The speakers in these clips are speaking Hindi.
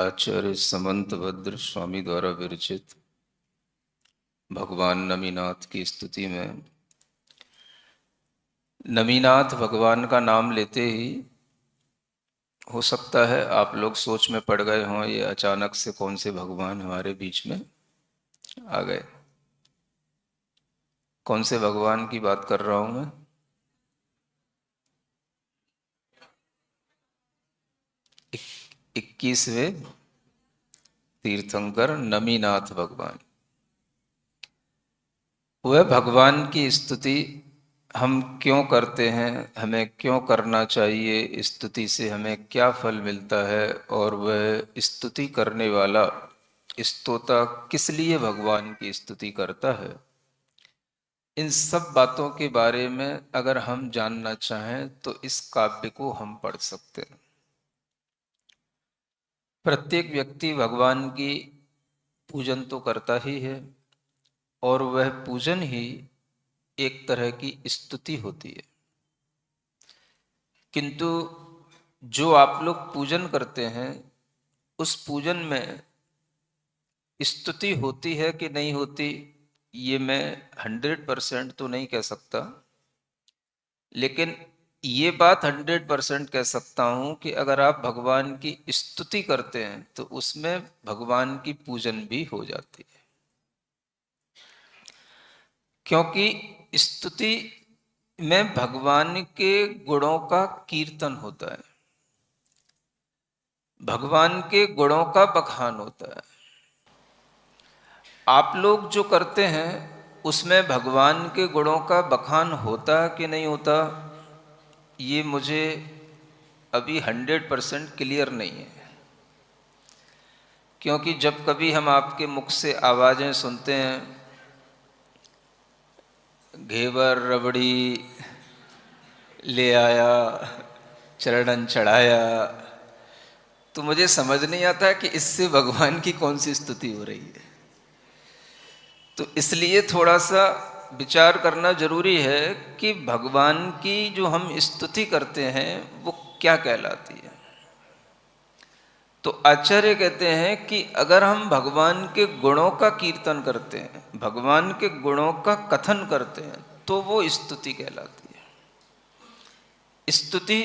आचार्य समंत भद्र स्वामी द्वारा विरचित भगवान नमीनाथ की स्तुति में नमीनाथ भगवान का नाम लेते ही हो सकता है आप लोग सोच में पड़ गए हों, ये अचानक से कौन से भगवान हमारे बीच में आ गए। कौन से भगवान की बात कर रहा हूं मैं? 21वें तीर्थंकर नमीनाथ भगवान। वह भगवान की स्तुति हम क्यों करते हैं, हमें क्यों करना चाहिए, स्तुति से हमें क्या फल मिलता है, और वह स्तुति करने वाला स्तोता किस लिए भगवान की स्तुति करता है, इन सब बातों के बारे में अगर हम जानना चाहें तो इस काव्य को हम पढ़ सकते हैं। प्रत्येक व्यक्ति भगवान की पूजन तो करता ही है, और वह पूजन ही एक तरह की स्तुति होती है। किंतु जो आप लोग पूजन करते हैं उस पूजन में स्तुति होती है कि नहीं होती, ये मैं 100% तो नहीं कह सकता, लेकिन ये बात 100% कह सकता हूं कि अगर आप भगवान की स्तुति करते हैं तो उसमें भगवान की पूजन भी हो जाती है। क्योंकि स्तुति में भगवान के गुणों का कीर्तन होता है, भगवान के गुणों का बखान होता है। आप लोग जो करते हैं उसमें भगवान के गुणों का बखान होता कि नहीं होता, ये मुझे अभी 100% क्लियर नहीं है। क्योंकि जब कभी हम आपके मुख से आवाज़ें सुनते हैं, घेवर रबड़ी ले आया, चरणन चढ़ाया, तो मुझे समझ नहीं आता कि इससे भगवान की कौन सी स्तुति हो रही है। तो इसलिए थोड़ा सा विचार करना जरूरी है कि भगवान की जो हम स्तुति करते हैं वो क्या कहलाती है। तो आचार्य कहते हैं कि अगर हम भगवान के गुणों का कीर्तन करते हैं, भगवान के गुणों का कथन करते हैं, तो वो स्तुति कहलाती है। स्तुति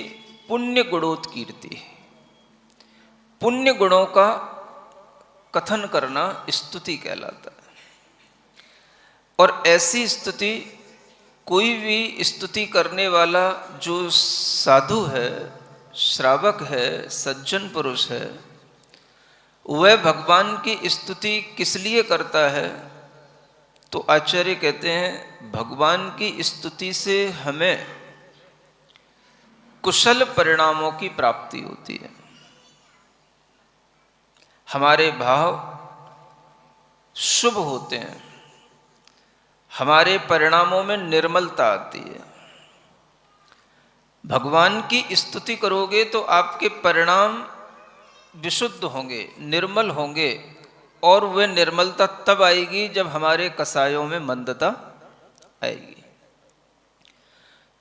पुण्य गुणोत्कीर्ति है। पुण्य गुणों का कथन करना स्तुति कहलाता है। और ऐसी स्तुति कोई भी स्तुति करने वाला जो साधु है, श्रावक है, सज्जन पुरुष है, वह भगवान की स्तुति किस लिए करता है। तो आचार्य कहते हैं भगवान की स्तुति से हमें कुशल परिणामों की प्राप्ति होती है। हमारे भाव शुभ होते हैं, हमारे परिणामों में निर्मलता आती है। भगवान की स्तुति करोगे तो आपके परिणाम विशुद्ध होंगे, निर्मल होंगे, और वह निर्मलता तब आएगी जब हमारे कसायों में मंदता आएगी।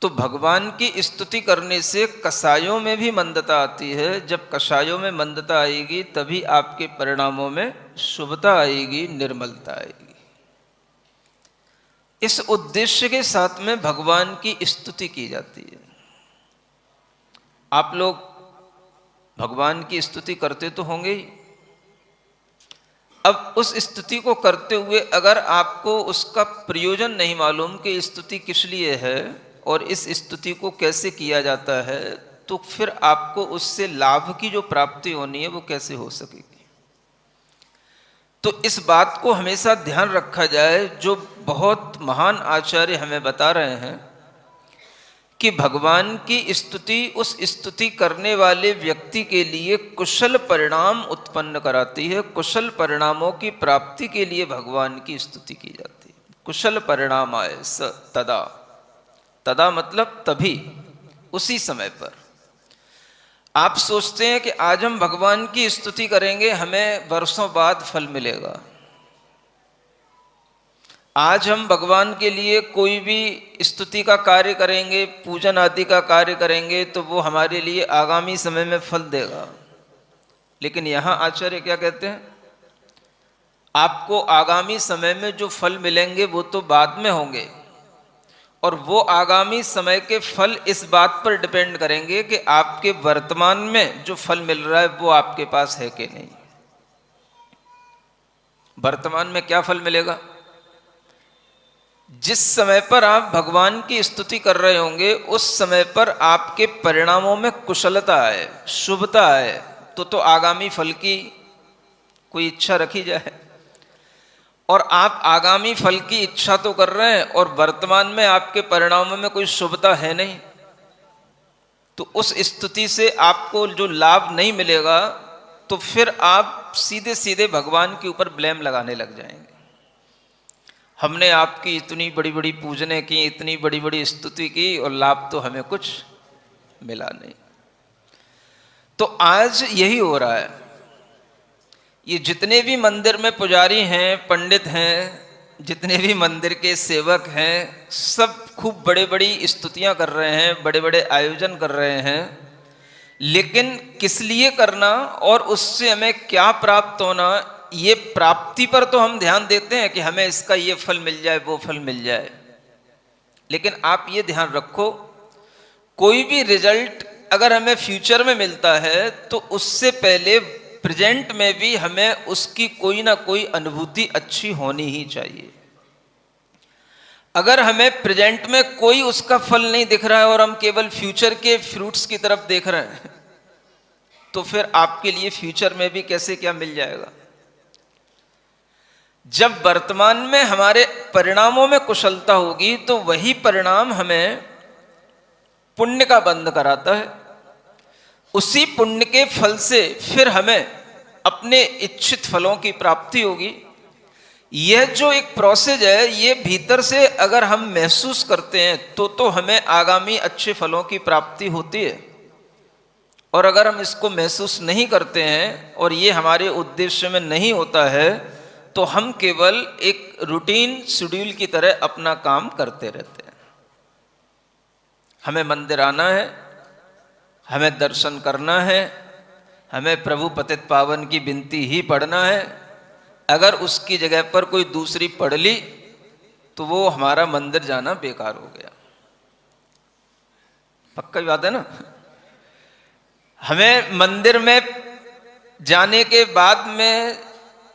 तो भगवान की स्तुति करने से कसायों में भी मंदता आती है। जब कसायों में मंदता आएगी तभी आपके परिणामों में शुभता आएगी, निर्मलता आएगी। इस उद्देश्य के साथ में भगवान की स्तुति की जाती है। आप लोग भगवान की स्तुति करते तो होंगे ही। अब उस स्तुति को करते हुए अगर आपको उसका प्रयोजन नहीं मालूम कि स्तुति किस लिए है और इस स्तुति को कैसे किया जाता है, तो फिर आपको उससे लाभ की जो प्राप्ति होनी है वो कैसे हो सकेगी। तो इस बात को हमेशा ध्यान रखा जाए, जो बहुत महान आचार्य हमें बता रहे हैं कि भगवान की स्तुति उस स्तुति करने वाले व्यक्ति के लिए कुशल परिणाम उत्पन्न कराती है। कुशल परिणामों की प्राप्ति के लिए भगवान की स्तुति की जाती है। कुशल परिणाम आए स तदा, तदा मतलब तभी, उसी समय पर। आप सोचते हैं कि आज हम भगवान की स्तुति करेंगे, हमें वर्षों बाद फल मिलेगा। आज हम भगवान के लिए कोई भी स्तुति का कार्य करेंगे, पूजन आदि का कार्य करेंगे, तो वो हमारे लिए आगामी समय में फल देगा। लेकिन यहां आचार्य क्या कहते हैं, आपको आगामी समय में जो फल मिलेंगे वो तो बाद में होंगे, और वो आगामी समय के फल इस बात पर डिपेंड करेंगे कि आपके वर्तमान में जो फल मिल रहा है वो आपके पास है कि नहीं। वर्तमान में क्या फल मिलेगा? जिस समय पर आप भगवान की स्तुति कर रहे होंगे उस समय पर आपके परिणामों में कुशलता है, शुभता है, तो आगामी फल की कोई इच्छा रखी जाए। और आप आगामी फल की इच्छा तो कर रहे हैं और वर्तमान में आपके परिणामों में कोई शुभता है नहीं, तो उस स्तुति से आपको जो लाभ नहीं मिलेगा तो फिर आप सीधे सीधे भगवान के ऊपर ब्लेम लगाने लग जाएंगे। हमने आपकी इतनी बड़ी बड़ी पूजने की, इतनी बड़ी बड़ी स्तुति की और लाभ तो हमें कुछ मिला नहीं। तो आज यही हो रहा है। ये जितने भी मंदिर में पुजारी हैं, पंडित हैं, जितने भी मंदिर के सेवक हैं, सब खूब बड़े बड़ी स्तुतियां कर रहे हैं, बड़े बड़े आयोजन कर रहे हैं, लेकिन किस लिए करना और उससे हमें क्या प्राप्त होना, ये प्राप्ति पर तो हम ध्यान देते हैं कि हमें इसका ये फल मिल जाए, वो फल मिल जाए। लेकिन आप ये ध्यान रखो, कोई भी रिजल्ट अगर हमें फ्यूचर में मिलता है तो उससे पहले प्रेजेंट में भी हमें उसकी कोई ना कोई अनुभूति अच्छी होनी ही चाहिए। अगर हमें प्रेजेंट में कोई उसका फल नहीं दिख रहा है और हम केवल फ्यूचर के फ्रूट्स की तरफ देख रहे हैं, तो फिर आपके लिए फ्यूचर में भी कैसे क्या मिल जाएगा। जब वर्तमान में हमारे परिणामों में कुशलता होगी तो वही परिणाम हमें पुण्य का बंध कराता है। उसी पुण्य के फल से फिर हमें अपने इच्छित फलों की प्राप्ति होगी। यह जो एक प्रोसेस है, ये भीतर से अगर हम महसूस करते हैं तो हमें आगामी अच्छे फलों की प्राप्ति होती है। और अगर हम इसको महसूस नहीं करते हैं और ये हमारे उद्देश्य में नहीं होता है तो हम केवल एक रूटीन शेड्यूल की तरह अपना काम करते रहते हैं। हमें मंदिर आना है, हमें दर्शन करना है, हमें प्रभु पतित पावन की विनती ही पढ़ना है। अगर उसकी जगह पर कोई दूसरी पढ़ ली तो वो हमारा मंदिर जाना बेकार हो गया। पक्का बात है ना। हमें मंदिर में जाने के बाद में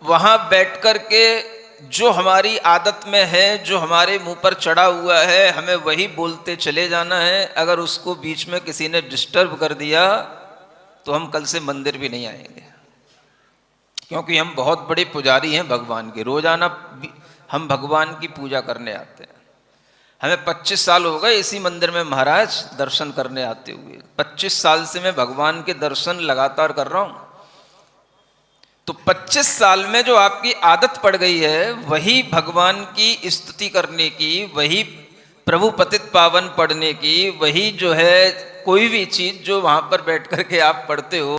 वहां बैठ कर के जो हमारी आदत में है, जो हमारे मुंह पर चढ़ा हुआ है, हमें वही बोलते चले जाना है। अगर उसको बीच में किसी ने डिस्टर्ब कर दिया तो हम कल से मंदिर भी नहीं आएंगे, क्योंकि हम बहुत बड़े पुजारी हैं भगवान के। रोजाना हम भगवान की पूजा करने आते हैं। हमें 25 साल हो गए इसी मंदिर में महाराज दर्शन करने आते हुए। 25 साल से मैं भगवान के दर्शन लगातार कर रहा हूं। तो 25 साल में जो आपकी आदत पड़ गई है वही भगवान की स्तुति करने की, वही प्रभु पतित पावन पढ़ने की, वही जो है कोई भी चीज जो वहां पर बैठ करके आप पढ़ते हो,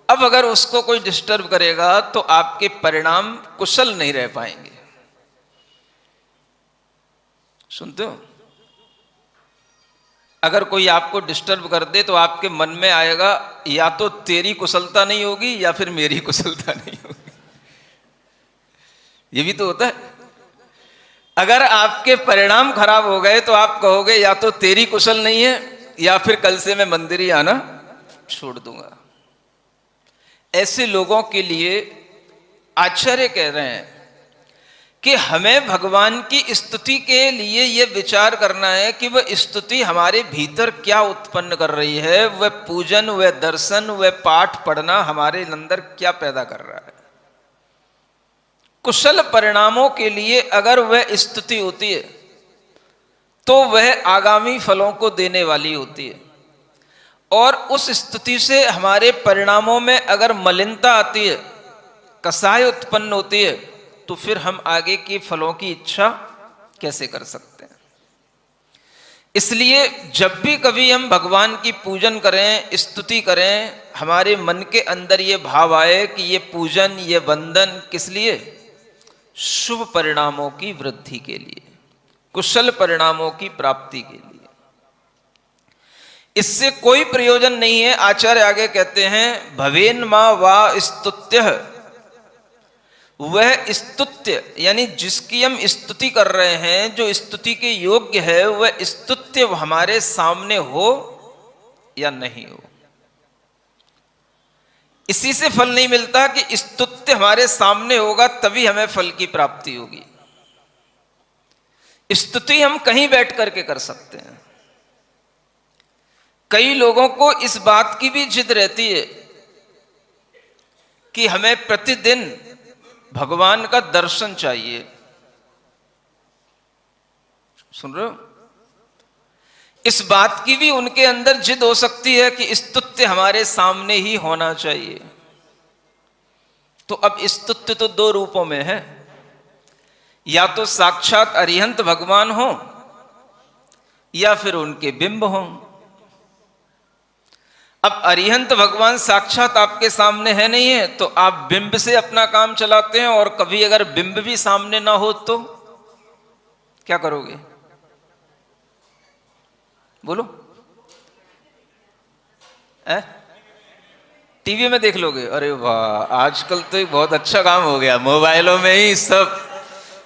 अब अगर उसको कोई डिस्टर्ब करेगा तो आपके परिणाम कुशल नहीं रह पाएंगे। सुनते हो? अगर कोई आपको डिस्टर्ब कर दे तो आपके मन में आएगा या तो तेरी कुशलता नहीं होगी या फिर मेरी कुशलता नहीं होगी। ये भी तो होता है। अगर आपके परिणाम खराब हो गए तो आप कहोगे या तो तेरी कुशल नहीं है या फिर कल से मैं मंदिर ही आना छोड़ दूंगा। ऐसे लोगों के लिए आचार्य कह रहे हैं कि हमें भगवान की स्तुति के लिए यह विचार करना है कि वह स्तुति हमारे भीतर क्या उत्पन्न कर रही है, वह पूजन, वह दर्शन, वह पाठ पढ़ना हमारे अंदर क्या पैदा कर रहा है। कुशल परिणामों के लिए अगर वह स्तुति होती है तो वह आगामी फलों को देने वाली होती है। और उस स्तुति से हमारे परिणामों में अगर मलिनता आती है, कसाय उत्पन्न होती है, तो फिर हम आगे के फलों की इच्छा कैसे कर सकते हैं। इसलिए जब भी कभी हम भगवान की पूजन करें, स्तुति करें, हमारे मन के अंदर ये भाव आए कि ये पूजन, ये वंदन किस लिए? शुभ परिणामों की वृद्धि के लिए, कुशल परिणामों की प्राप्ति के लिए। इससे कोई प्रयोजन नहीं है। आचार्य आगे कहते हैं भवेन मा वा स्तुत्य, वह स्तुत्य यानी जिसकी हम स्तुति कर रहे हैं, जो स्तुति के योग्य है, वह स्तुत्य हमारे सामने हो या नहीं हो। इसी से फल नहीं मिलता कि स्तुत्य हमारे सामने होगा तभी हमें फल की प्राप्ति होगी। स्तुति हम कहीं बैठ करके कर सकते हैं। कई लोगों को इस बात की भी जिद रहती है कि हमें प्रतिदिन भगवान का दर्शन चाहिए। सुन रहे हो? इस बात की भी उनके अंदर जिद हो सकती है कि स्तुत्य हमारे सामने ही होना चाहिए। तो अब स्तुत्य तो दो रूपों में है, या तो साक्षात अरिहंत भगवान हो या फिर उनके बिंब हो। अब अरिहंत भगवान साक्षात आपके सामने है नहीं है, तो आप बिंब से अपना काम चलाते हैं, और कभी अगर बिंब भी सामने ना हो तो क्या करोगे? बोलो। टीवी में देख लोगे? अरे वाह, आजकल तो एक बहुत अच्छा काम हो गया, मोबाइलों में ही सब,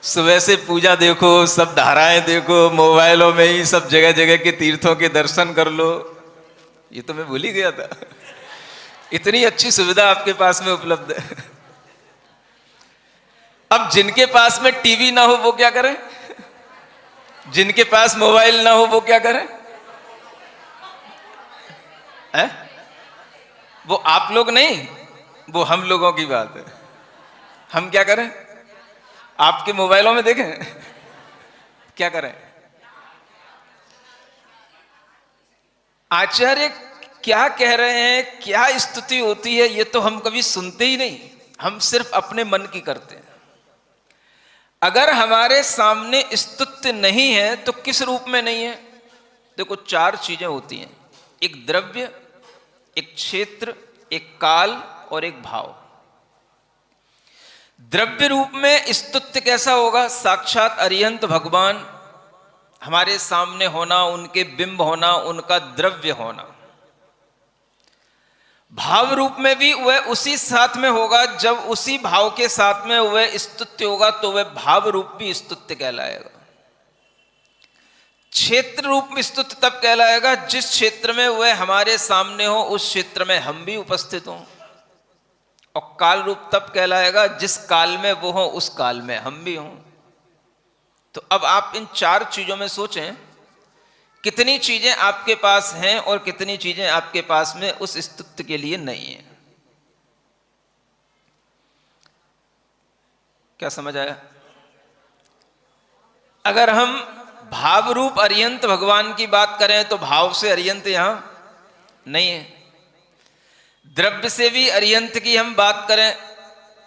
सुबह से पूजा देखो, सब धाराएं देखो, मोबाइलों में ही सब जगह जगह के तीर्थों के दर्शन कर लो। ये तो मैं भूल ही गया था, इतनी अच्छी सुविधा आपके पास में उपलब्ध है। अब जिनके पास में टीवी ना हो वो क्या करें? जिनके पास मोबाइल ना हो वो क्या करें? वो आप लोग नहीं, वो हम लोगों की बात है। हम क्या करें? आपके मोबाइलों में देखें क्या करें? आचार्य क्या कह रहे हैं, क्या स्तुति होती है, ये तो हम कभी सुनते ही नहीं, हम सिर्फ अपने मन की करते हैं। अगर हमारे सामने स्तुति नहीं है तो किस रूप में नहीं है? देखो, चार चीजें होती हैं, एक द्रव्य, एक क्षेत्र, एक काल और एक भाव। द्रव्य रूप में स्तुत्य कैसा होगा? साक्षात अरिहंत भगवान हमारे सामने होना, उनके बिंब होना, उनका द्रव्य होना। भाव रूप में भी वह उसी साथ में होगा, जब उसी भाव के साथ में वह स्तुत्य होगा तो वह भाव रूप भी स्तुत्य कहलाएगा। क्षेत्र रूप में स्तुत्य तब कहलाएगा जिस क्षेत्र में वह हमारे सामने हो, उस क्षेत्र में हम भी उपस्थित हों। और काल रूप तब कहलाएगा जिस काल में वो हो, उस काल में हम भी हों। तो अब आप इन चार चीजों में सोचें, कितनी चीजें आपके पास हैं और कितनी चीजें आपके पास में उस स्तुत्य के लिए नहीं है। क्या समझ आया? अगर हम भाव रूप अरिहंत भगवान की बात करें तो भाव से अरिहंत यहां नहीं है। द्रव्य से भी अरिहंत की हम बात करें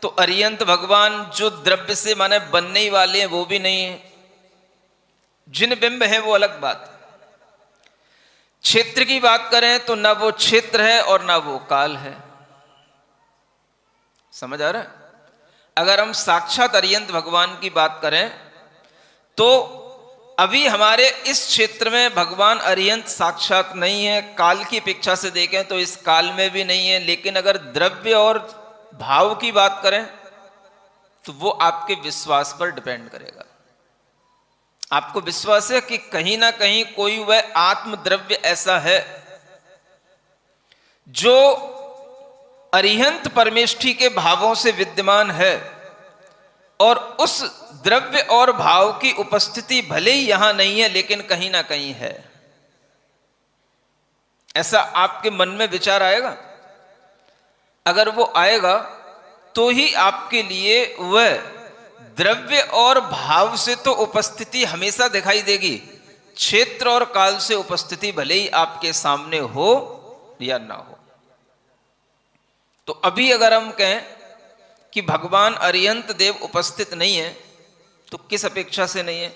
तो अरिहंत भगवान जो द्रव्य से माने बनने ही वाले हैं वो भी नहीं है। जिन बिंब है वो अलग बात। क्षेत्र की बात करें तो ना वो क्षेत्र है और ना वो काल है। समझ आ रहा है? अगर हम साक्षात अरिहंत भगवान की बात करें तो अभी हमारे इस क्षेत्र में भगवान अरिहंत साक्षात नहीं है। काल की अपेक्षा से देखें तो इस काल में भी नहीं है। लेकिन अगर द्रव्य और भाव की बात करें तो वो आपके विश्वास पर डिपेंड करेगा। आपको विश्वास है कि कहीं ना कहीं कोई वह आत्म द्रव्य ऐसा है जो अरिहंत परमेष्ठी के भावों से विद्यमान है, और उस द्रव्य और भाव की उपस्थिति भले ही यहां नहीं है लेकिन कहीं ना कहीं है। ऐसा आपके मन में विचार आएगा? अगर वो आएगा तो ही आपके लिए वह द्रव्य और भाव से तो उपस्थिति हमेशा दिखाई देगी, क्षेत्र और काल से उपस्थिति भले ही आपके सामने हो या ना हो। तो अभी अगर हम कहें कि भगवान अरिहंत देव उपस्थित नहीं है तो किस अपेक्षा से नहीं है?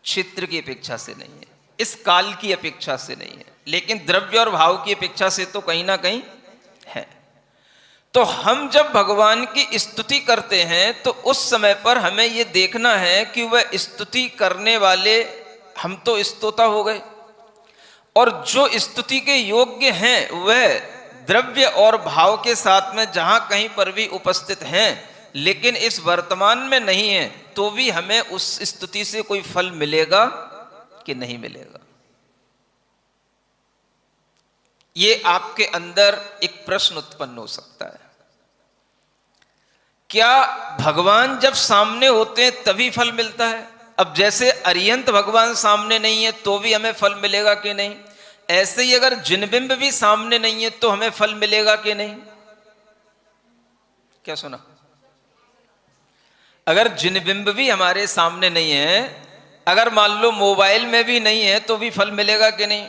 क्षेत्र की अपेक्षा से नहीं है, इस काल की अपेक्षा से नहीं है, लेकिन द्रव्य और भाव की अपेक्षा से तो कहीं ना कहीं है। तो हम जब भगवान की स्तुति करते हैं तो उस समय पर हमें यह देखना है कि वह स्तुति करने वाले हम तो स्तोता हो गए, और जो स्तुति के योग्य हैं वह द्रव्य और भाव के साथ में जहां कहीं पर भी उपस्थित हैं, लेकिन इस वर्तमान में नहीं है, तो भी हमें उस स्तुति से कोई फल मिलेगा कि नहीं मिलेगा। ये आपके अंदर एक प्रश्न उत्पन्न हो सकता है, क्या भगवान जब सामने होते हैं तभी फल मिलता है? अब जैसे अरियंत भगवान सामने नहीं है तो भी हमें फल मिलेगा कि नहीं, ऐसे ही अगर जिनबिंब भी सामने नहीं है तो हमें फल मिलेगा कि नहीं? क्या सुना? अगर जिनबिंब भी हमारे सामने नहीं है, अगर मान लो मोबाइल में भी नहीं है तो भी फल मिलेगा कि नहीं?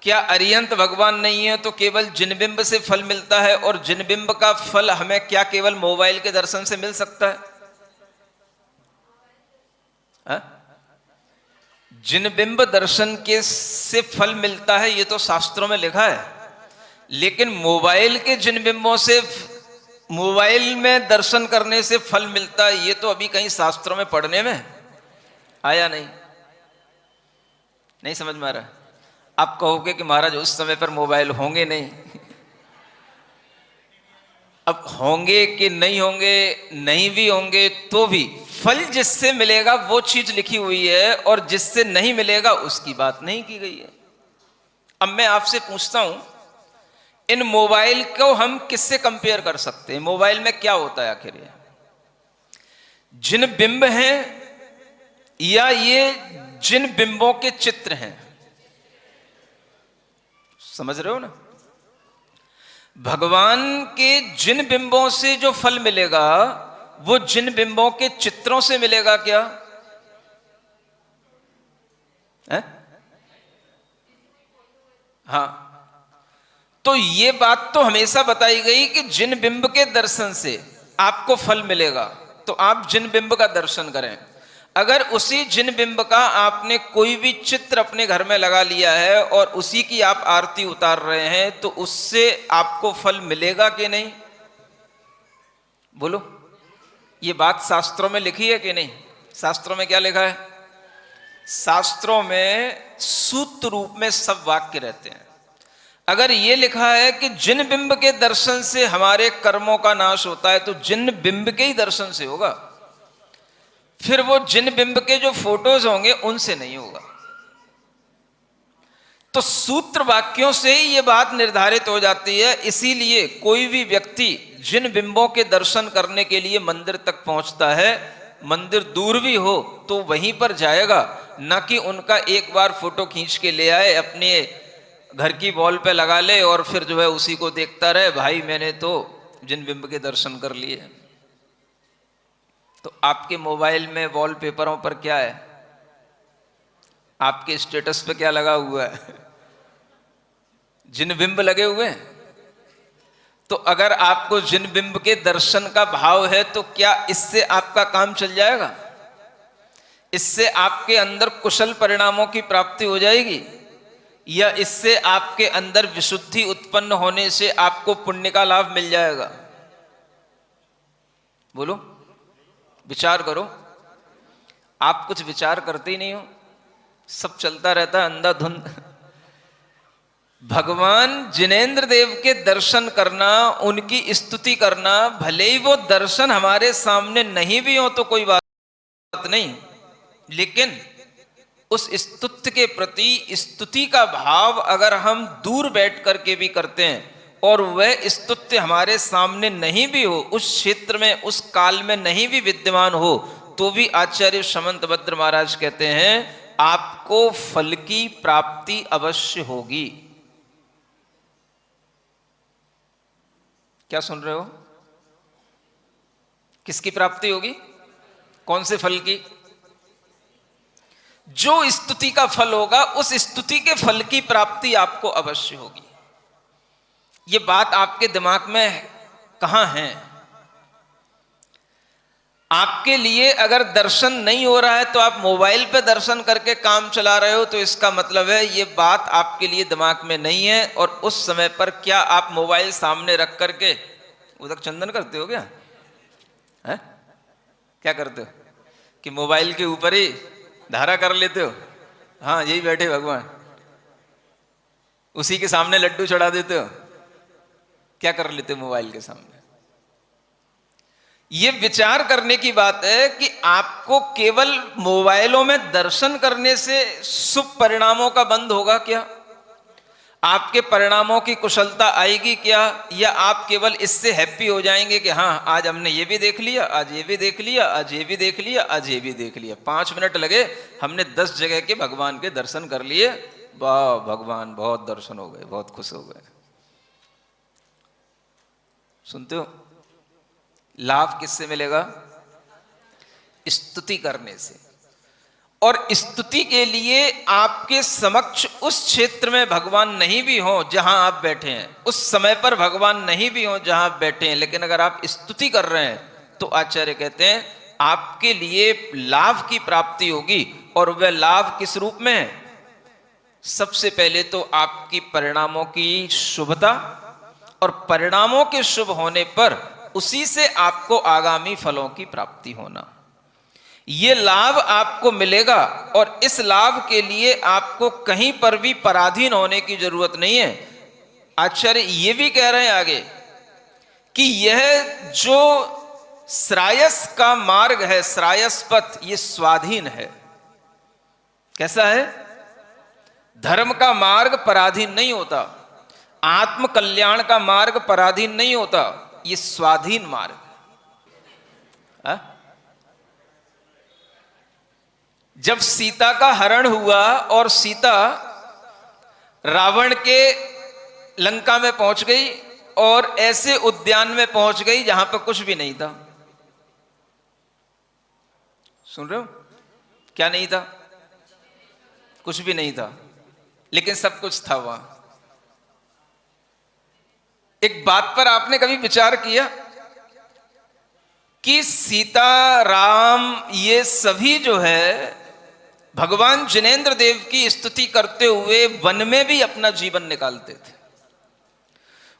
क्या अरियंत भगवान नहीं है तो केवल जिनबिंब से फल मिलता है, और जिनबिंब का फल हमें क्या केवल मोबाइल के दर्शन से मिल सकता है? जिनबिंब दर्शन के से फल मिलता है, ये तो शास्त्रों में लिखा है, लेकिन मोबाइल के जिनबिंबों से, मोबाइल में दर्शन करने से फल मिलता है, ये तो अभी कहीं शास्त्रों में पढ़ने में आया नहीं। नहीं समझ में आ रहा? आप कहोगे कि महाराज उस समय पर मोबाइल होंगे नहीं। अब होंगे कि नहीं होंगे, नहीं भी होंगे तो भी फल जिससे मिलेगा वो चीज लिखी हुई है, और जिससे नहीं मिलेगा उसकी बात नहीं की गई है। अब मैं आपसे पूछता हूं, इन मोबाइल को हम किससे कंपेयर कर सकते हैं? मोबाइल में क्या होता है आखिर? ये जिन बिंब हैं या ये जिन बिंबों के चित्र हैं? समझ रहे हो ना? भगवान के जिन बिंबों से जो फल मिलेगा वो जिन बिंबों के चित्रों से मिलेगा क्या है? हाँ, तो ये बात तो हमेशा बताई गई कि जिन बिंब के दर्शन से आपको फल मिलेगा, तो आप जिन बिंब का दर्शन करें। अगर उसी जिन बिंब का आपने कोई भी चित्र अपने घर में लगा लिया है और उसी की आप आरती उतार रहे हैं, तो उससे आपको फल मिलेगा कि नहीं? बोलो, ये बात शास्त्रों में लिखी है कि नहीं? शास्त्रों में क्या लिखा है? शास्त्रों में सूत्र रूप में सब वाक्य रहते हैं। अगर ये लिखा है कि जिन बिंब के दर्शन से हमारे कर्मों का नाश होता है, तो जिन बिंब के ही दर्शन से होगा, फिर वो जिन बिंब के जो फोटोज होंगे उनसे नहीं होगा। तो सूत्र वाक्यों से ही ये बात निर्धारित हो जाती है। इसीलिए कोई भी व्यक्ति जिन बिंबों के दर्शन करने के लिए मंदिर तक पहुंचता है, मंदिर दूर भी हो तो वहीं पर जाएगा, ना कि उनका एक बार फोटो खींच के ले आए, अपने घर की वॉल पे लगा ले और फिर जो है उसी को देखता रहे, भाई मैंने तो जिन बिंब के दर्शन कर लिए। तो आपके मोबाइल में वॉलपेपरों पर क्या है? आपके स्टेटस पे क्या लगा हुआ है? जिन बिंब लगे हुए हैं। तो अगर आपको जिन बिंब के दर्शन का भाव है, तो क्या इससे आपका काम चल जाएगा? इससे आपके अंदर कुशल परिणामों की प्राप्ति हो जाएगी, या इससे आपके अंदर विशुद्धि उत्पन्न होने से आपको पुण्य का लाभ मिल जाएगा? बोलो, विचार करो। आप कुछ विचार करते ही नहीं हो, सब चलता रहता है अंधाधुंध। भगवान जिनेंद्र देव के दर्शन करना, उनकी स्तुति करना, भले ही वो दर्शन हमारे सामने नहीं भी हो तो कोई बात नहीं, लेकिन उस स्तुति के प्रति स्तुति का भाव अगर हम दूर बैठ करके भी करते हैं और वह स्तुति हमारे सामने नहीं भी हो, उस क्षेत्र में उस काल में नहीं भी विद्यमान हो, तो भी आचार्य समंत भद्र महाराज कहते हैं आपको फल की प्राप्ति अवश्य होगी। क्या सुन रहे हो? किसकी प्राप्ति होगी? कौन से फल की? जो स्तुति का फल होगा उस स्तुति के फल की प्राप्ति आपको अवश्य होगी। ये बात आपके दिमाग में कहां है? आपके लिए अगर दर्शन नहीं हो रहा है तो आप मोबाइल पे दर्शन करके काम चला रहे हो, तो इसका मतलब है ये बात आपके लिए दिमाग में नहीं है। और उस समय पर क्या आप मोबाइल सामने रख करके उदक चंदन करते हो? क्या है? क्या करते हो कि मोबाइल के ऊपर ही धारा कर लेते हो? हाँ, यही बैठे भगवान, उसी के सामने लड्डू चढ़ा देते हो, क्या कर लेते हो मोबाइल के सामने। ये विचार करने की बात है कि आपको केवल मोबाइलों में दर्शन करने से शुभ परिणामों का बंद होगा क्या, आपके परिणामों की कुशलता आएगी क्या, या आप केवल इससे हैप्पी हो जाएंगे कि हाँ आज हमने ये भी देख लिया, आज ये भी देख लिया, आज ये भी देख लिया, आज ये भी देख लिया, 5 मिनट लगे हमने 10 जगह के भगवान के दर्शन कर लिए, वाह भगवान बहुत दर्शन हो गए, बहुत खुश हो गए। सुनते हो, लाभ किससे मिलेगा? स्तुति करने से। और स्तुति के लिए आपके समक्ष उस क्षेत्र में भगवान नहीं भी हो जहां आप बैठे हैं, उस समय पर भगवान नहीं भी हो जहां आप बैठे हैं, लेकिन अगर आप स्तुति कर रहे हैं तो आचार्य कहते हैं आपके लिए लाभ की प्राप्ति होगी। और वह लाभ किस रूप में है? सबसे पहले तो आपकी परिणामों की शुभता, और परिणामों के शुभ होने पर उसी से आपको आगामी फलों की प्राप्ति होना, ये लाभ आपको मिलेगा। और इस लाभ के लिए आपको कहीं पर भी पराधीन होने की जरूरत नहीं है। आचार्य ये भी कह रहे हैं आगे कि यह जो श्रायस का मार्ग है, श्रायस पथ, ये स्वाधीन है। कैसा है? धर्म का मार्ग पराधीन नहीं होता, आत्म कल्याण का मार्ग पराधीन नहीं होता, ये स्वाधीन मार्ग है। जब सीता का हरण हुआ और सीता रावण के लंका में पहुंच गई और ऐसे उद्यान में पहुंच गई जहां पर कुछ भी नहीं था। सुन रहे हो? क्या नहीं था? कुछ भी नहीं था, लेकिन सब कुछ था वहां। एक बात पर आपने कभी विचार किया कि सीता, राम, ये सभी जो है भगवान जिनेंद्र देव की स्तुति करते हुए वन में भी अपना जीवन निकालते थे।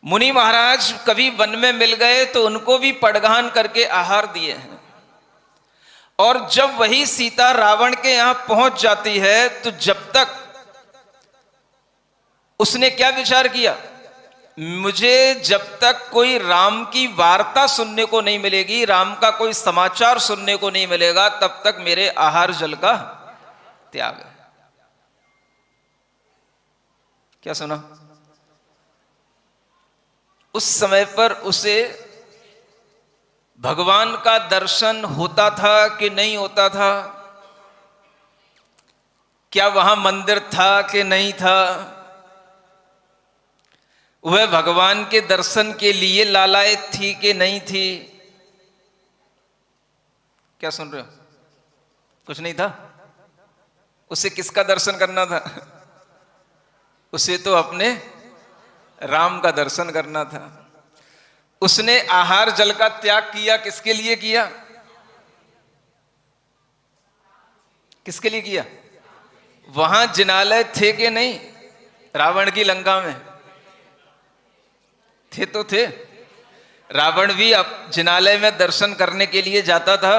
मुनि महाराज कभी वन में मिल गए तो उनको भी पड़गान करके आहार दिए हैं। और जब वही सीता रावण के यहां पहुंच जाती है तो जब तक उसने क्या विचार किया, मुझे जब तक कोई राम की वार्ता सुनने को नहीं मिलेगी, राम का कोई समाचार सुनने को नहीं मिलेगा, तब तक मेरे आहार जल का त्याग है। क्या सुना? उस समय पर उसे भगवान का दर्शन होता था कि नहीं होता था? क्या वहां मंदिर था कि नहीं था? वह भगवान के दर्शन के लिए लालायत थी कि नहीं थी? क्या सुन रहे हो? कुछ नहीं था। उसे किसका दर्शन करना था? उसे तो अपने राम का दर्शन करना था। उसने आहार जल का त्याग किया, किसके लिए किया? किसके लिए किया? वहां जिनालय थे कि नहीं? रावण की लंका में थे तो थे। रावण भी अब जिनालय में दर्शन करने के लिए जाता था।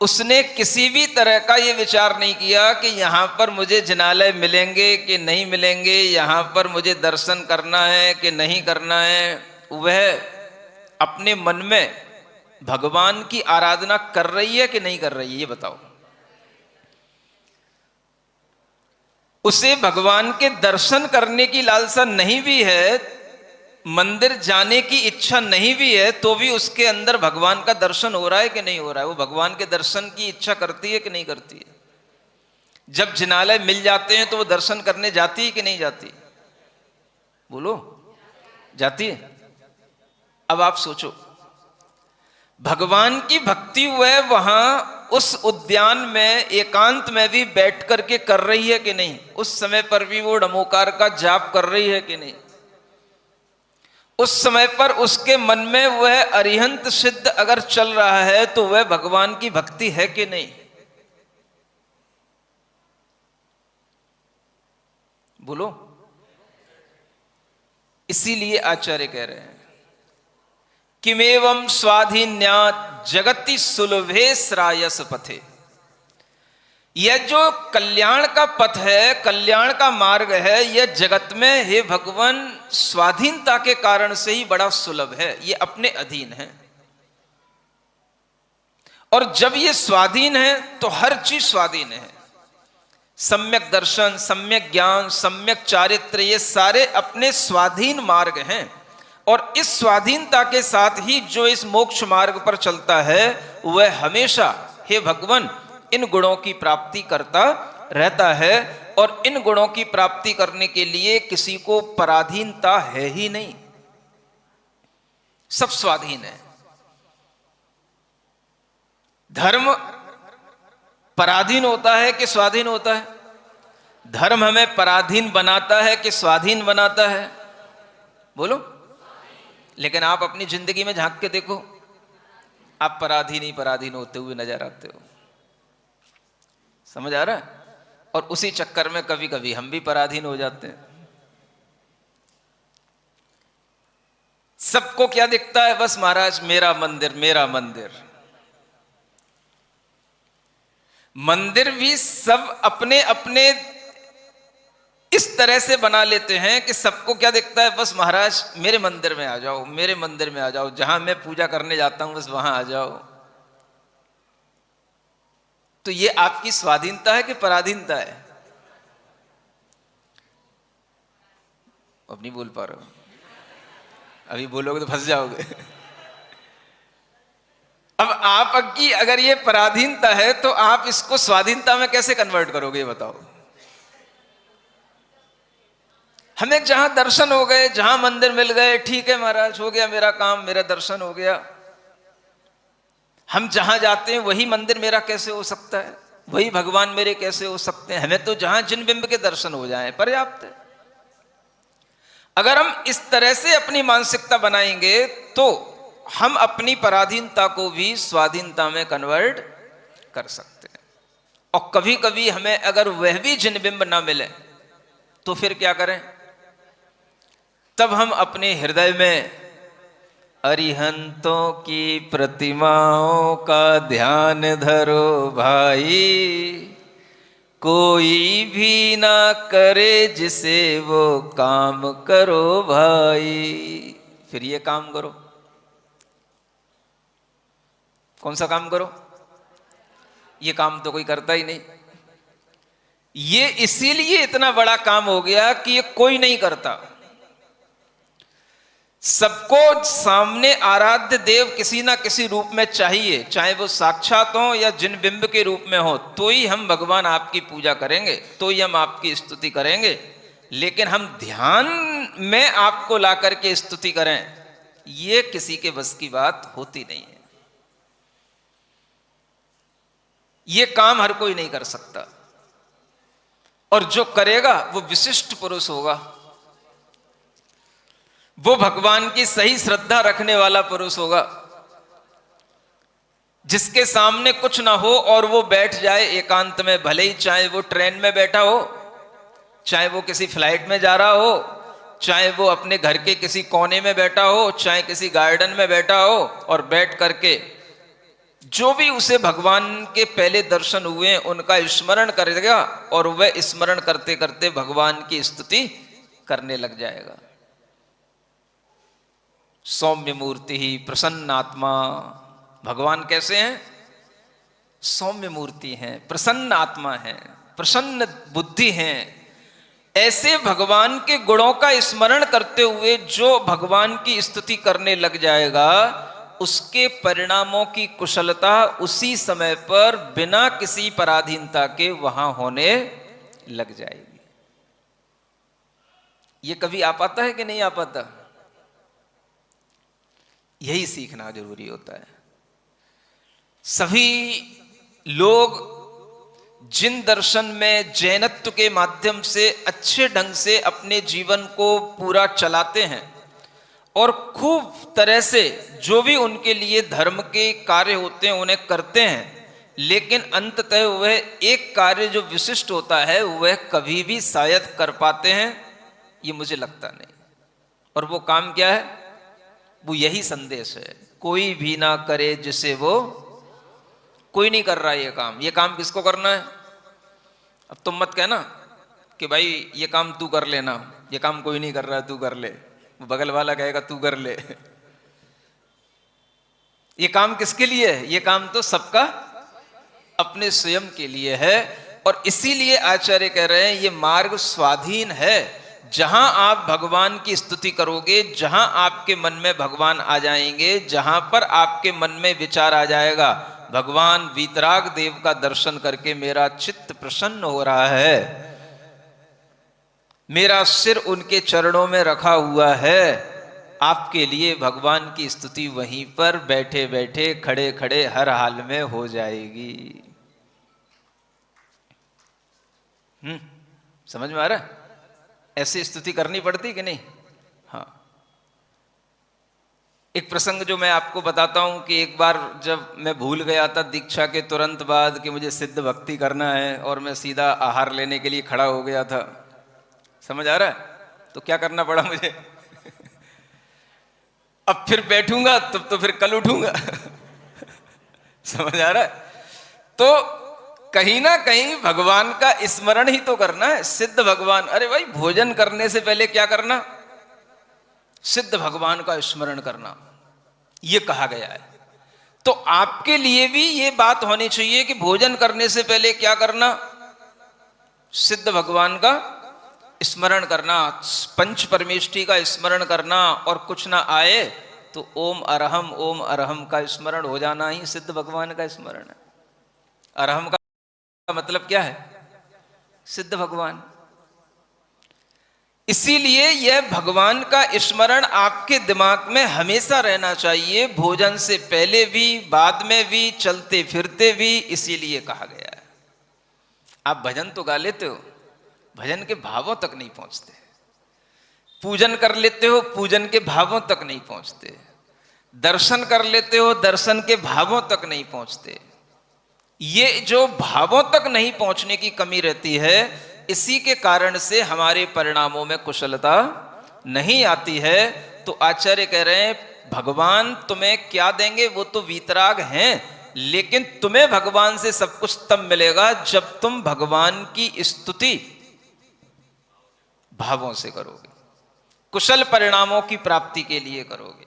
उसने किसी भी तरह का यह विचार नहीं किया कि यहां पर मुझे जिनालय मिलेंगे कि नहीं मिलेंगे, यहां पर मुझे दर्शन करना है कि नहीं करना है। वह अपने मन में भगवान की आराधना कर रही है कि नहीं कर रही है, ये बताओ। उसे भगवान के दर्शन करने की लालसा नहीं भी है, मंदिर जाने की इच्छा नहीं भी है, तो भी उसके अंदर भगवान का दर्शन हो रहा है कि नहीं हो रहा है? वो भगवान के दर्शन की इच्छा करती है कि नहीं करती है? जब जिनालय मिल जाते हैं तो वो दर्शन करने जाती है कि नहीं जाती? बोलो, जाती है। अब आप सोचो, भगवान की भक्ति वह वहां उस उद्यान में एकांत में भी बैठ करके कर रही है कि नहीं? उस समय पर भी वो नमोकार का जाप कर रही है कि नहीं? उस समय पर उसके मन में वह अरिहंत सिद्ध अगर चल रहा है तो वह भगवान की भक्ति है कि नहीं? बोलो। इसीलिए आचार्य कह रहे हैं किमेवं स्वाधीन्यात् जगति सुलभे श्रायस पथे। यह जो कल्याण का पथ है, कल्याण का मार्ग है, यह जगत में हे भगवान स्वाधीनता के कारण से ही बड़ा सुलभ है। यह अपने अधीन है, और जब यह स्वाधीन है तो हर चीज स्वाधीन है। सम्यक दर्शन, सम्यक ज्ञान, सम्यक चारित्र, ये सारे अपने स्वाधीन मार्ग हैं। और इस स्वाधीनता के साथ ही जो इस मोक्ष मार्ग पर चलता है वह हमेशा हे भगवान इन गुणों की प्राप्ति करता रहता है। और इन गुणों की प्राप्ति करने के लिए किसी को पराधीनता है ही नहीं, सब स्वाधीन है। धर्म पराधीन होता है कि स्वाधीन होता है? धर्म हमें पराधीन बनाता है कि स्वाधीन बनाता है? बोलो। लेकिन आप अपनी जिंदगी में झांक के देखो, आप पराधीन ही पराधीन होते हुए नजर आते हो। समझ आ रहा है? और उसी चक्कर में कभी कभी हम भी पराधीन हो जाते हैं। सबको क्या दिखता है? बस महाराज मेरा मंदिर, मेरा मंदिर। मंदिर भी सब अपने अपने इस तरह से बना लेते हैं कि सबको क्या दिखता है? बस महाराज मेरे मंदिर में आ जाओ, मेरे मंदिर में आ जाओ, जहां मैं पूजा करने जाता हूं बस वहां आ जाओ। तो ये आपकी स्वाधीनता है कि पराधीनता है? अब नहीं बोल पा रहे हो, अभी बोलोगे तो फंस जाओगे। अब आपकी अगर ये पराधीनता है तो आप इसको स्वाधीनता में कैसे कन्वर्ट करोगे, ये बताओ। हमें जहां दर्शन हो गए, जहां मंदिर मिल गए, ठीक है महाराज हो गया मेरा काम, मेरा दर्शन हो गया। हम जहां जाते हैं वही मंदिर मेरा कैसे हो सकता है? वही भगवान मेरे कैसे हो सकते हैं? हमें तो जहां जिन बिंब के दर्शन हो जाएं पर्याप्त है। अगर हम इस तरह से अपनी मानसिकता बनाएंगे तो हम अपनी पराधीनता को भी स्वाधीनता में कन्वर्ट कर सकते हैं। और कभी कभी हमें अगर वह भी जिन बिंब ना मिले तो फिर क्या करें? तब हम अपने हृदय में अरिहंतों की प्रतिमाओं का ध्यान धरो भाई, कोई भी ना करे जिसे वो काम करो भाई। फिर ये काम करो। कौन सा काम करो? ये काम तो कोई करता ही नहीं। ये इसीलिए इतना बड़ा काम हो गया कि ये कोई नहीं करता। सबको सामने आराध्य देव किसी ना किसी रूप में चाहिए, चाहे वो साक्षात हो या जिन बिंब के रूप में हो, तो ही हम भगवान आपकी पूजा करेंगे, तो ही हम आपकी स्तुति करेंगे। लेकिन हम ध्यान में आपको ला करके स्तुति करें, ये किसी के बस की बात होती नहीं है। ये काम हर कोई नहीं कर सकता, और जो करेगा वो विशिष्ट पुरुष होगा, वो भगवान की सही श्रद्धा रखने वाला पुरुष होगा, जिसके सामने कुछ ना हो और वो बैठ जाए एकांत में, भले ही चाहे वो ट्रेन में बैठा हो, चाहे वो किसी फ्लाइट में जा रहा हो, चाहे वो अपने घर के किसी कोने में बैठा हो, चाहे किसी गार्डन में बैठा हो, और बैठ करके जो भी उसे भगवान के पहले दर्शन हुए उनका स्मरण करेगा, और वह स्मरण करते करते भगवान की स्तुति करने लग जाएगा। सौम्य मूर्ति ही प्रसन्न आत्मा। भगवान कैसे हैं? सौम्य मूर्ति हैं, प्रसन्न आत्मा है, प्रसन्न बुद्धि हैं। ऐसे भगवान के गुणों का स्मरण करते हुए जो भगवान की स्तुति करने लग जाएगा, उसके परिणामों की कुशलता उसी समय पर बिना किसी पराधीनता के वहां होने लग जाएगी। ये कभी आ पाता है कि नहीं आ पाता? यही सीखना जरूरी होता है। सभी लोग जिन दर्शन में जैनत्व के माध्यम से अच्छे ढंग से अपने जीवन को पूरा चलाते हैं और खूब तरह से जो भी उनके लिए धर्म के कार्य होते हैं उन्हें करते हैं, लेकिन अंततः वह एक कार्य जो विशिष्ट होता है वह कभी भी शायद कर पाते हैं, ये मुझे लगता नहीं। और वो काम क्या है? वो यही संदेश है, कोई भी ना करे जिसे वो, कोई नहीं कर रहा ये काम। ये काम किसको करना है? अब तुम मत कहना कि भाई ये काम तू कर लेना, ये काम कोई नहीं कर रहा तू कर ले, वो बगल वाला कहेगा तू कर ले। ये काम किसके लिए है? ये काम तो सबका अपने स्वयं के लिए है। और इसीलिए आचार्य कह रहे हैं ये मार्ग स्वाधीन है। जहां आप भगवान की स्तुति करोगे, जहां आपके मन में भगवान आ जाएंगे, जहां पर आपके मन में विचार आ जाएगा भगवान वीतराग देव का दर्शन करके मेरा चित्त प्रसन्न हो रहा है, मेरा सिर उनके चरणों में रखा हुआ है, आपके लिए भगवान की स्तुति वहीं पर बैठे बैठे खड़े खड़े हर हाल में हो जाएगी। समझ में आ रहा है? ऐसी स्तुति करनी पड़ती कि नहीं? हाँ, एक प्रसंग जो मैं आपको बताता हूं कि एक बार जब मैं भूल गया था दीक्षा के तुरंत बाद कि मुझे सिद्ध भक्ति करना है और मैं सीधा आहार लेने के लिए खड़ा हो गया था। समझ आ रहा है? तो क्या करना पड़ा मुझे? अब फिर बैठूंगा तब तो फिर कल उठूंगा। समझ आ रहा है? तो कहीं ना कहीं भगवान का स्मरण ही तो करना है। सिद्ध भगवान, अरे भाई भोजन करने से पहले क्या करना? सिद्ध भगवान का स्मरण करना, यह कहा गया है। तो आपके लिए भी ये बात होनी चाहिए कि भोजन करने से पहले क्या करना? सिद्ध भगवान का स्मरण करना, पंच परमेष्टि का स्मरण करना, और कुछ ना आए तो ओम अरहम का स्मरण हो जाना ही सिद्ध भगवान का स्मरण है। अरहम का मतलब क्या है? सिद्ध भगवान। इसीलिए यह भगवान का स्मरण आपके दिमाग में हमेशा रहना चाहिए, भोजन से पहले भी, बाद में भी, चलते फिरते भी। इसीलिए कहा गया है। आप भजन तो गा लेते हो, भजन के भावों तक नहीं पहुंचते। पूजन कर लेते हो, पूजन के भावों तक नहीं पहुंचते। दर्शन कर लेते हो, दर्शन के भावों तक नहीं पहुंचते। ये जो भावों तक नहीं पहुंचने की कमी रहती है, इसी के कारण से हमारे परिणामों में कुशलता नहीं आती है। तो आचार्य कह रहे हैं भगवान तुम्हें क्या देंगे? वो तो वीतराग हैं, लेकिन तुम्हें भगवान से सब कुछ तब मिलेगा जब तुम भगवान की स्तुति भावों से करोगे, कुशल परिणामों की प्राप्ति के लिए करोगे।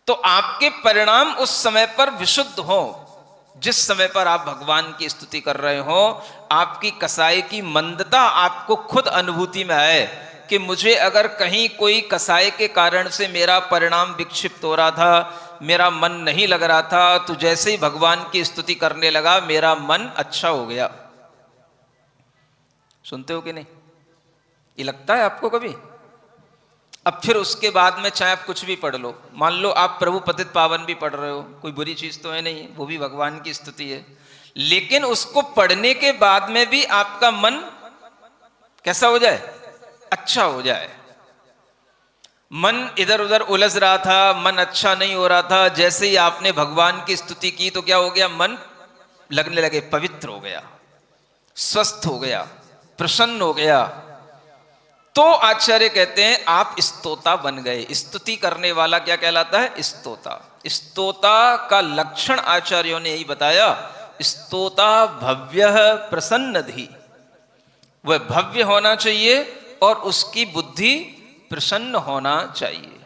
तो आपके परिणाम उस समय पर विशुद्ध हो जिस समय पर आप भगवान की स्तुति कर रहे हो। आपकी कसाई की मंदता आपको खुद अनुभूति में आए कि मुझे अगर कहीं कोई कसाई के कारण से मेरा परिणाम विक्षिप्त हो रहा था, मेरा मन नहीं लग रहा था, तो जैसे ही भगवान की स्तुति करने लगा मेरा मन अच्छा हो गया। सुनते हो कि नहीं? ये लगता है आपको कभी? अब फिर उसके बाद में चाहे आप कुछ भी पढ़ लो, मान लो आप प्रभु पतित पावन भी पढ़ रहे हो, कोई बुरी चीज तो है नहीं, वो भी भगवान की स्तुति है, लेकिन उसको पढ़ने के बाद में भी आपका मन कैसा हो जाए? अच्छा हो जाए। मन इधर उधर उलझ रहा था, मन अच्छा नहीं हो रहा था, जैसे ही आपने भगवान की स्तुति की तो क्या हो गया? मन लगने लगे पवित्र हो गया, स्वस्थ हो गया, प्रसन्न हो गया। तो आचार्य कहते हैं आप स्तोता बन गए। स्तुति करने वाला क्या कहलाता है? स्तोता। स्तोता का लक्षण आचार्यों ने यही बताया, स्तोता भव्य प्रसन्नधि। वह भव्य होना चाहिए और उसकी बुद्धि प्रसन्न होना चाहिए।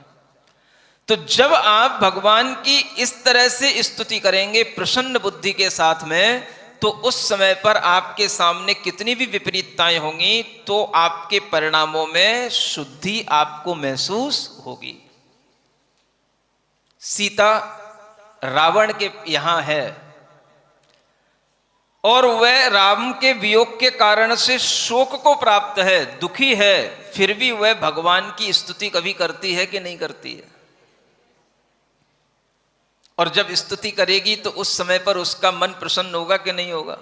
तो जब आप भगवान की इस तरह से स्तुति करेंगे प्रसन्न बुद्धि के साथ में, तो उस समय पर आपके सामने कितनी भी विपरीतताएं होंगी तो आपके परिणामों में शुद्धि आपको महसूस होगी। सीता रावण के यहां है और वह राम के वियोग के कारण से शोक को प्राप्त है, दुखी है, फिर भी वह भगवान की स्तुति कभी करती है कि नहीं करती है? और जब स्तुति करेगी तो उस समय पर उसका मन प्रसन्न होगा कि नहीं होगा?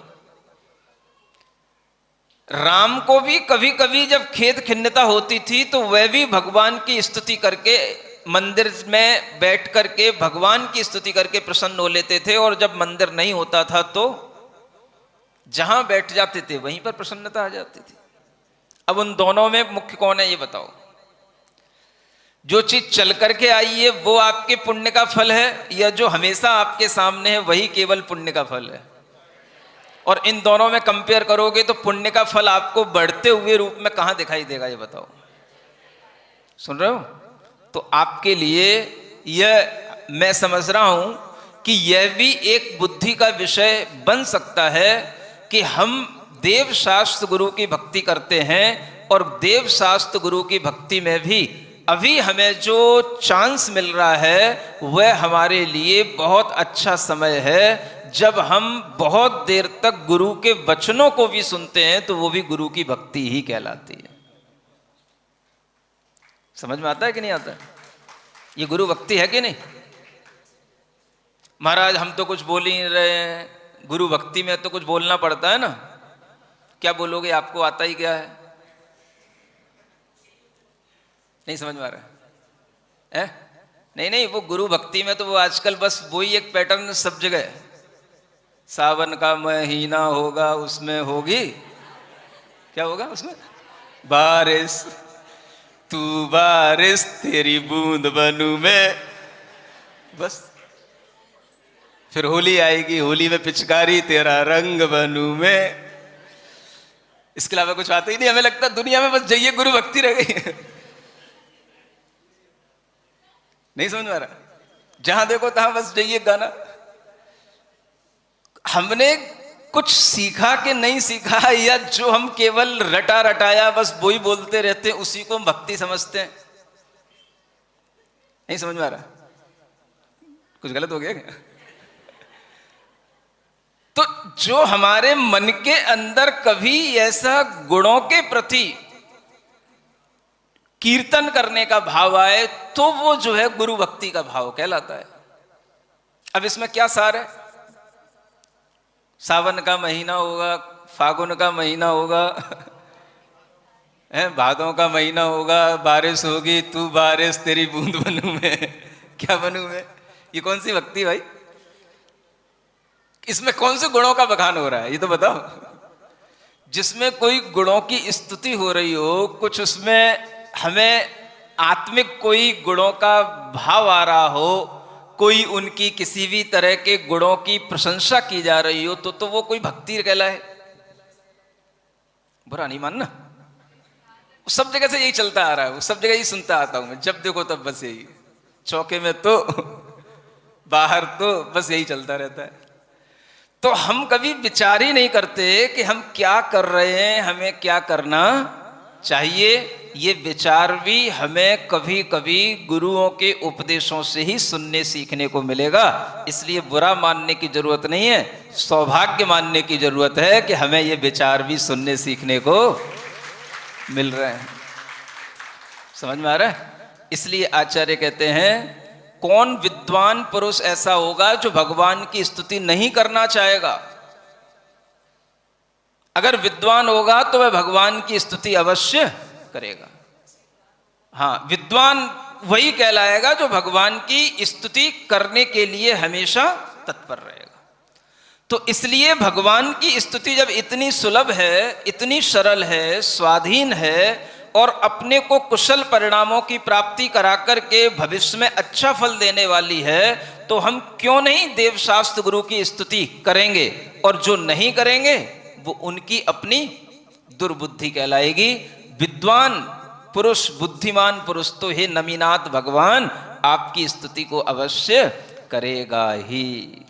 राम को भी कभी कभी जब खेद खिन्नता होती थी तो वह भी भगवान की स्तुति करके मंदिर में बैठ करके भगवान की स्तुति करके प्रसन्न हो लेते थे, और जब मंदिर नहीं होता था तो जहां बैठ जाते थे वहीं पर प्रसन्नता आ जाती थी। अब उन दोनों में मुख्य कौन है ये बताओ? जो चीज चल करके आई है वो आपके पुण्य का फल है, या जो हमेशा आपके सामने है वही केवल पुण्य का फल है? और इन दोनों में कंपेयर करोगे तो पुण्य का फल आपको बढ़ते हुए रूप में कहां दिखाई देगा, ये बताओ। सुन रहे हो? तो आपके लिए यह मैं समझ रहा हूं कि यह भी एक बुद्धि का विषय बन सकता है कि हम देव शास्त्र गुरु की भक्ति करते हैं, और देव शास्त्र गुरु की भक्ति में भी अभी हमें जो चांस मिल रहा है वह हमारे लिए बहुत अच्छा समय है, जब हम बहुत देर तक गुरु के वचनों को भी सुनते हैं तो वो भी गुरु की भक्ति ही कहलाती है। समझ में आता है कि नहीं आता है? ये गुरु भक्ति है कि नहीं? महाराज हम तो कुछ बोल ही नहीं रहे हैं, गुरु भक्ति में तो कुछ बोलना पड़ता है ना। क्या बोलोगे? आपको आता ही क्या है? नहीं समझ में आ रहा है? नहीं नहीं, वो गुरु भक्ति में तो वो आजकल बस वही एक पैटर्न सब जगह। सावन का महीना होगा, उसमें होगी, क्या होगा उसमें? बारिश, तू बारिश तेरी बूंद बनूं मैं। बस फिर होली आएगी, होली में पिचकारी तेरा रंग बनूं मैं। इसके अलावा कुछ आता ही नहीं। हमें लगता दुनिया में बस जाइए गुरु भक्ति रह गई। नहीं समझ में आ रहा? जहां देखो तहां बस जाइए गाना। हमने कुछ सीखा कि नहीं सीखा, या जो हम केवल रटा रटाया बस वही बोलते रहते हैं, उसी को हम भक्ति समझते हैं। नहीं समझ में आ रहा? कुछ गलत हो गया क्या? तो जो हमारे मन के अंदर कभी ऐसा गुणों के प्रति कीर्तन करने का भाव आए तो वो जो है गुरु भक्ति का भाव कहलाता है। अब इसमें क्या सार है? सावन का महीना होगा, फागुन का महीना होगा, भादों का महीना होगा, बारिश होगी, तू बारिश तेरी बूंद बनूं मैं। क्या बनूं मैं? ये कौन सी भक्ति भाई? इसमें कौन से गुणों का बखान हो रहा है ये तो बताओ। जिसमें कोई गुणों की स्तुति हो रही हो, कुछ उसमें हमें आत्मिक कोई गुणों का भाव आ रहा हो, कोई उनकी किसी भी तरह के गुणों की प्रशंसा की जा रही हो, तो वो कोई भक्ति कहलाए। बुरा नहीं मानना। सब जगह से यही चलता आ रहा है, सब जगह यही सुनता आता हूं मैं, जब देखो तब बस यही, चौके में तो बाहर तो बस यही चलता रहता है। तो हम कभी विचार ही नहीं करते कि हम क्या कर रहे हैं, हमें क्या करना चाहिए। ये विचार भी हमें कभी कभी गुरुओं के उपदेशों से ही सुनने सीखने को मिलेगा। इसलिए बुरा मानने की जरूरत नहीं है, सौभाग्य मानने की जरूरत है कि हमें ये विचार भी सुनने सीखने को मिल रहे हैं। समझ में आ रहा है? इसलिए आचार्य कहते हैं, कौन विद्वान पुरुष ऐसा होगा जो भगवान की स्तुति नहीं करना चाहेगा? अगर विद्वान होगा तो वह भगवान की स्तुति अवश्य करेगा। हाँ, विद्वान वही कहलाएगा जो भगवान की स्तुति करने के लिए हमेशा तत्पर रहेगा। तो इसलिए भगवान की स्तुति जब इतनी सुलभ है, इतनी सरल है, स्वाधीन है, और अपने को कुशल परिणामों की प्राप्ति करा करके भविष्य में अच्छा फल देने वाली है, तो हम क्यों नहीं देवशास्त्र गुरु की स्तुति करेंगे? और जो नहीं करेंगे वो उनकी अपनी दुर्बुद्धि कहलाएगी। विद्वान पुरुष, बुद्धिमान पुरुष तो हे नमीनाथ भगवान आपकी स्तुति को अवश्य करेगा ही।